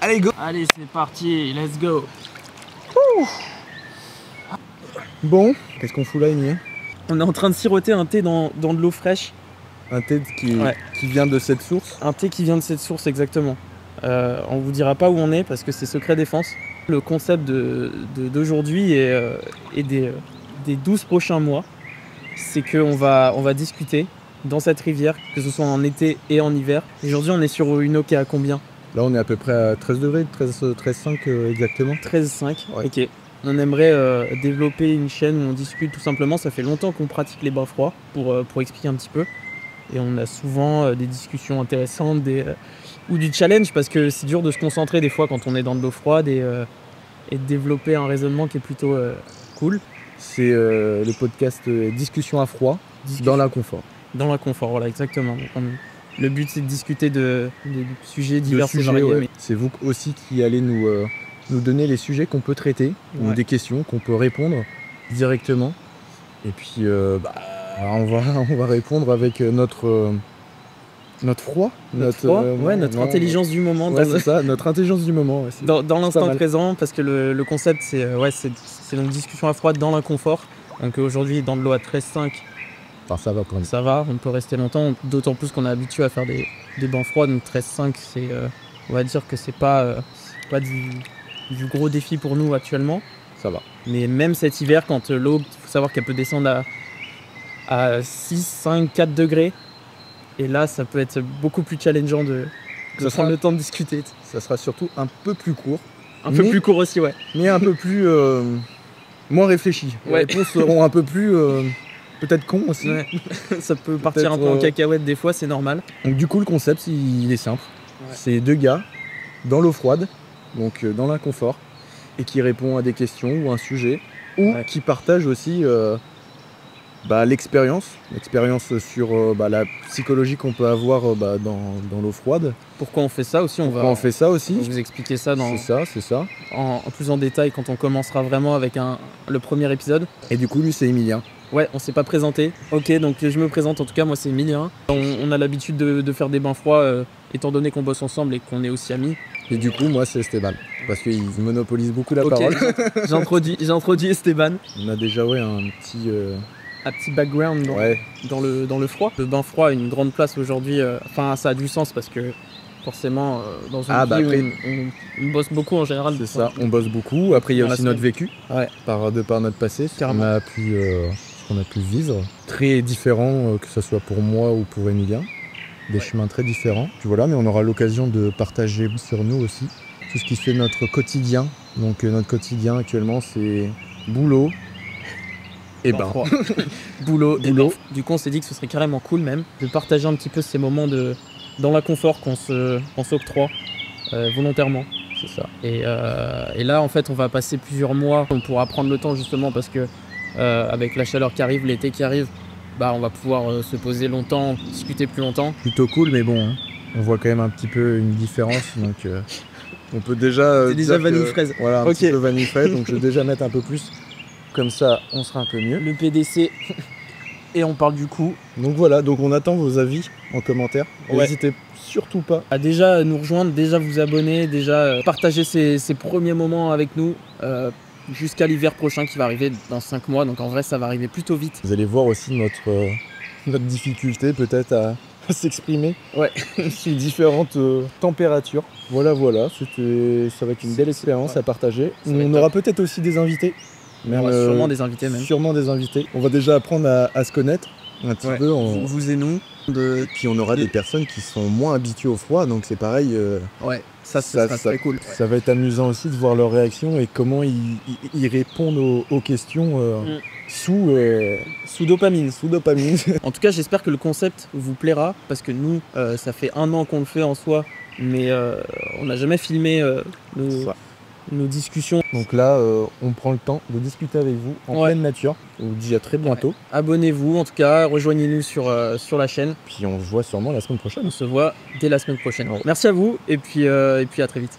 Allez, go. Allez, c'est parti, let's go. Bon, qu'est-ce qu'on fout là, Amy? On est en train de siroter un thé dans de l'eau fraîche. Un thé qui vient de cette source. Un thé qui vient de cette source, exactement. On vous dira pas où on est parce que c'est secret défense. Le concept d'aujourd'hui et des 12 prochains mois, c'est qu'on va discuter dans cette rivière, que ce soit en été et en hiver. Aujourd'hui, on est sur une eau qui est à combien? Là, on est à peu près à 13 degrés, 13,5 exactement. 13,5, ouais. Ok. On aimerait développer une chaîne où on discute tout simplement. Ça fait longtemps qu'on pratique les bains froids pour expliquer un petit peu. Et on a souvent des discussions intéressantes ou du challenge parce que c'est dur de se concentrer des fois quand on est dans de l'eau froide et de développer un raisonnement qui est plutôt cool. C'est le podcast Discussion à froid dans l'inconfort. Dans l'inconfort, voilà, exactement. Le but, c'est de discuter de sujets divers et sujets, variés. ouais. Mais... C'est vous aussi qui allez nous donner les sujets qu'on peut traiter, ou des questions qu'on peut répondre directement. Et puis, on va répondre avec notre froid, notre intelligence du moment. C'est ça, notre intelligence du moment. Ouais, dans l'instant présent, parce que le concept, c'est une discussion à froid dans l'inconfort. Donc aujourd'hui, dans de l'eau à 13,5, enfin, ça va pour nous. Ça va, on peut rester longtemps, d'autant plus qu'on est habitué à faire des bains froids. Donc 13,5, on va dire que c'est pas du gros défi pour nous actuellement. Ça va. Mais même cet hiver, quand l'eau, il faut savoir qu'elle peut descendre à 6, 5, 4 degrés. Et là, ça peut être beaucoup plus challengeant de prendre le temps de discuter. Ça sera surtout un peu plus court. Peu plus court aussi, ouais. Mais un peu plus... moins réfléchi. Les réponses seront un peu plus... peut-être con aussi. Ouais. Ça peut partir un peu en cacahuète des fois, c'est normal. Donc du coup, le concept, il est simple. Ouais. C'est deux gars dans l'eau froide, donc dans l'inconfort, et qui répond à des questions ou un sujet, ou qui partagent aussi l'expérience sur la psychologie qu'on peut avoir dans l'eau froide. Pourquoi on fait ça aussi, on va vous expliquer ça c'est ça. En plus en détail quand on commencera vraiment avec le premier épisode. Et du coup, lui, c'est Emilien. Ouais, on s'est pas présenté. Ok, donc je me présente, en tout cas, moi c'est Emilien. On a l'habitude de faire des bains froids, étant donné qu'on bosse ensemble et qu'on est aussi amis. Et du coup, moi c'est Esteban, parce qu'il monopolise beaucoup la parole. J'introduis Esteban. On a déjà un petit background dans le froid. Le bain froid a une grande place aujourd'hui. Enfin, ça a du sens parce que forcément, dans une vie on bosse beaucoup en général. C'est ça, on bosse beaucoup. Après, il y a aussi notre vécu, de par notre passé, ce qu'on a pu vivre. Très différent, que ce soit pour moi ou pour Emilien. Des chemins très différents. Puis voilà, mais on aura l'occasion de partager sur nous aussi tout ce qui fait notre quotidien. Donc notre quotidien actuellement, c'est boulot et bain. boulot. Du coup, on s'est dit que ce serait carrément cool même de partager un petit peu ces moments dans l'inconfort qu'on s'octroie volontairement. C'est ça. Et là, en fait, on va passer plusieurs mois. On pourra prendre le temps justement parce que avec la chaleur qui arrive, l'été qui arrive, on va pouvoir se poser longtemps, discuter plus longtemps. Plutôt cool, mais bon, on voit quand même un petit peu une différence. Donc on peut déjà... C'est déjà vanille fraise. Voilà, un petit peu vanille fraise. Donc je vais déjà mettre un peu plus. Comme ça, on sera un peu mieux. Le PDC. Et on parle du coup. Donc voilà, donc on attend vos avis en commentaire. N'hésitez surtout pas à déjà nous rejoindre, déjà vous abonner, déjà partager ces premiers moments avec nous jusqu'à l'hiver prochain qui va arriver dans 5 mois. Donc en vrai, ça va arriver plutôt vite. Vous allez voir aussi notre difficulté peut-être à s'exprimer sous différentes températures. Voilà, ça va être une belle expérience à partager. On aura peut-être aussi des invités. Sûrement des invités même. Sûrement des invités. On va déjà apprendre à se connaître un petit peu. Vous et nous. Puis on aura des personnes qui sont moins habituées au froid, donc c'est pareil. Ça sera très cool. Ça va être amusant aussi de voir leurs réactions et comment ils répondent aux questions sous dopamine. En tout cas, j'espère que le concept vous plaira parce que nous, ça fait 1 an qu'on le fait en soi, mais on n'a jamais filmé nos discussions. Donc là, on prend le temps de discuter avec vous en pleine nature. On vous dit à très bientôt. Abonnez-vous en tout cas, rejoignez-nous sur la chaîne. Puis on se voit sûrement la semaine prochaine. On se voit dès la semaine prochaine. Merci à vous et puis à très vite.